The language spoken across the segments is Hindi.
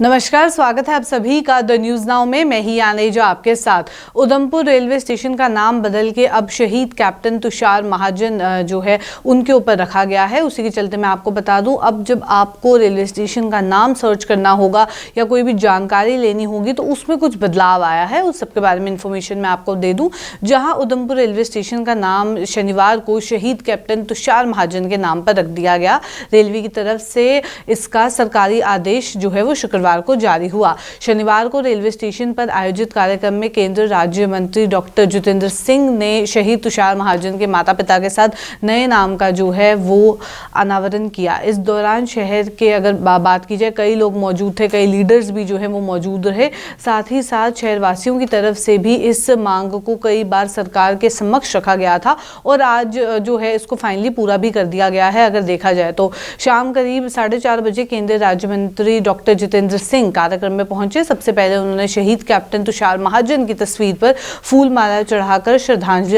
नमस्कार, स्वागत है आप सभी का द न्यूज़ नाउ में। मैं ही आनेजा आपके साथ। उधमपुर रेलवे स्टेशन का नाम बदल के अब शहीद कैप्टन तुषार महाजन जो है उनके ऊपर रखा गया है। उसी के चलते मैं आपको बता दूं, अब जब आपको रेलवे स्टेशन का नाम सर्च करना होगा या कोई भी जानकारी लेनी होगी तो उसमें कुछ बदलाव आया है। उस सब के बारे में इन्फॉर्मेशन मैं आपको दे दूँ। जहाँ उधमपुर रेलवे स्टेशन का नाम शनिवार को शहीद कैप्टन तुषार महाजन के नाम पर रख दिया गया। रेलवे की तरफ से इसका सरकारी आदेश जो है वो शुक्रवार को जारी हुआ। शनिवार को रेलवे स्टेशन पर आयोजित कार्यक्रम में केंद्रीय राज्य मंत्री डॉक्टर जितेंद्र सिंह ने शहीद तुषार महाजन के माता पिता के साथ नए नाम का जो है वो अनावरण किया। इस दौरान शहर के अगर बात की जाए, कई लोग मौजूद थे, कई लीडर्स भी जो है वो मौजूद रहे। साथ ही साथ शहरवासियों की तरफ से भी इस मांग को कई बार सरकार के समक्ष रखा गया था और आज जो है इसको फाइनली पूरा भी कर दिया गया है। अगर देखा जाए तो शाम करीब 4:30 बजे केंद्रीय राज्य मंत्री डॉक्टर जितेंद्र सिंह कार्यक्रम में पहुंचे। सबसे पहले उन्होंने शहीद कैप्टन तुषार महाजन की तस्वीर पर फूल माला चढ़ाकर श्रद्धांजलि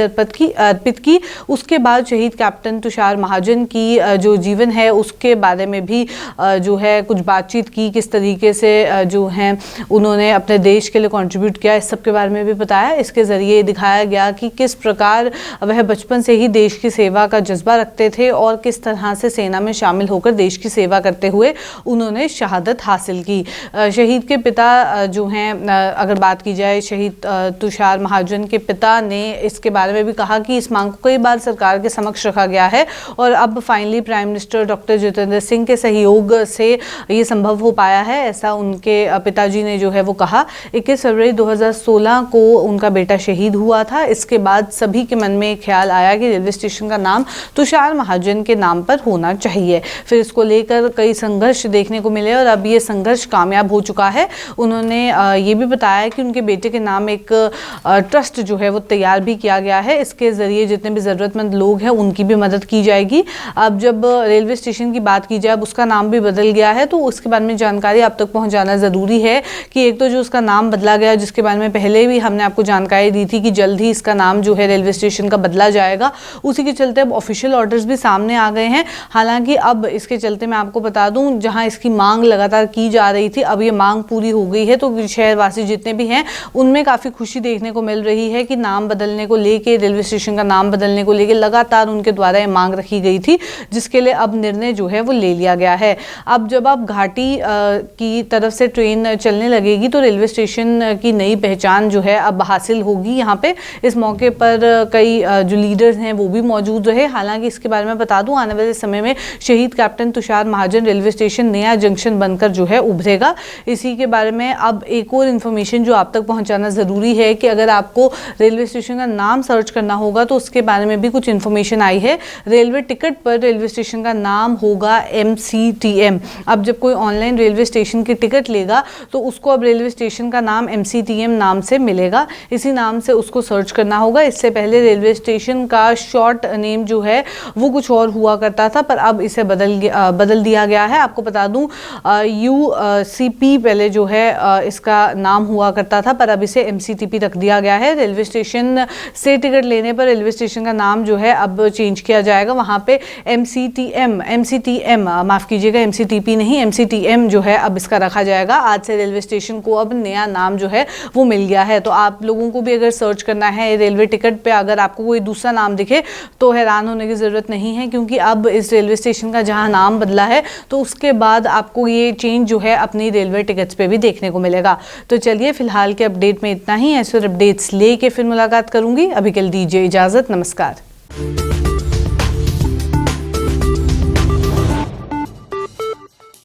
अर्पित की। उसके बाद शहीद कैप्टन तुषार महाजन की जो जीवन है उसके बारे में भी जो है कुछ बातचीत की। किस तरीके से जो है उन्होंने अपने देश के लिए कंट्रीब्यूट किया, इस सब के बारे में भी बताया। इसके जरिए दिखाया गया कि किस प्रकार वह बचपन से ही देश की सेवा का जज्बा रखते थे और किस तरह से सेना में शामिल होकर देश की सेवा करते हुए उन्होंने शहादत हासिल की। शहीद के पिता जो हैं, अगर बात की जाए, शहीद तुषार महाजन के पिता ने इसके बारे में भी कहा कि इस मांग को कई बार सरकार के समक्ष रखा गया है और अब finally prime minister doctor Jitendra Singh के सहयोग से ये संभव हो पाया है, ऐसा उनके पिताजी ने जो है वो कहा। 21 फरवरी 2016 को उनका बेटा शहीद हुआ था। इसके बाद सभी के मन में ख्याल आया कि रेलवे स्टेशन का नाम तुषार महाजन के नाम पर होना चाहिए। फिर इसको लेकर कई संघर्ष देखने को मिले और अब ये संघर्ष कामयाब हो चुका है। उन्होंने ये भी बताया कि उनके बेटे के नाम एक ट्रस्ट जो है वो तैयार भी किया गया है। इसके जरिए जितने भी ज़रूरतमंद लोग हैं उनकी भी मदद की जाएगी। अब जब रेलवे स्टेशन की बात की जाए, अब उसका नाम भी बदल गया है तो उसके बारे में जानकारी आप तक पहुंचाना ज़रूरी है कि एक तो जो उसका नाम बदला गया, जिसके बारे में पहले भी हमने आपको जानकारी दी थी कि जल्द ही इसका नाम जो है रेलवे स्टेशन का बदला जाएगा। उसी के चलते अब ऑफिशियल ऑर्डर्स भी सामने आ गए हैं। हालांकि अब इसके चलते मैं आपको बता दूं, जहां इसकी मांग लगातार की जा रही थी, अब ये मांग पूरी हो गई है तो शहरवासी जितने भी हैं उनमें काफ़ी खुशी देखने को मिल रही है कि नाम बदलने को लेके, रेलवे स्टेशन का नाम बदलने को लेके लगातार उनके द्वारा ये मांग रखी गई थी, जिसके लिए अब निर्णय जो है वो ले लिया गया है। अब जब आप घाटी की तरफ से ट्रेन चलने लगेगी तो रेलवे स्टेशन की नई पहचान जो है अब हासिल होगी यहाँ पे। इस मौके पर कई जो लीडर्स हैं वो भी मौजूद रहे। हालांकि इसके बारे में बता दूं, आने वाले समय में शहीद कैप्टन तुषार महाजन रेलवे स्टेशन नया जंक्शन बनकर जो है उभरेगा। इसी के बारे में अब एक और इन्फॉर्मेशन जो आप तक पहुंचाना ज़रूरी है कि अगर आपको रेलवे स्टेशन का नाम सर्च करना होगा तो उसके बारे में भी कुछ इन्फॉर्मेशन आई है। रेलवे टिकट पर रेलवे स्टेशन का नाम होगा MCTM। अब जब कोई ऑनलाइन रेलवे स्टेशन की टिकट लेगा तो उसको अब रेलवे स्टेशन का नाम MCTM नाम से मिलेगा। इसी नाम से उसको सर्च करना होगा। इससे पहले रेलवे स्टेशन का शॉर्ट नेम जो है वो कुछ और हुआ करता था, पर अब इसे बदल दिया गया है। आपको बता दूं, UCP पहले जो है इसका नाम हुआ करता था, पर अब इसे MCTP रख दिया गया है। रेलवे स्टेशन से टिकट लेने पर रेलवे स्टेशन का नाम जो है अब चेंज किया जाएगा। वहाँ पे MCTM माफ़ कीजिएगा, MCTP नहीं, MCTM जो है अब इसका रखा जाएगा। आज से रेलवे स्टेशन को अब नया नाम जो है वो मिल गया है। तो आप लोगों को भी अगर सर्च करना है रेलवे टिकट पे, अगर आपको कोई दूसरा नाम दिखे तो हैरान होने की ज़रूरत नहीं है, क्योंकि अब इस रेलवे स्टेशन का जहाँ नाम बदला है तो उसके बाद आपको ये चेंज जो है अपनी रेलवे टिकट्स पे भी देखने को मिलेगा। तो चलिए फिलहाल के अपडेट में इतना ही। ऐसे अपडेट्स लेके फिर मुलाकात करूंगी। अभी के लिए दीजिए इजाज़त। नमस्कार।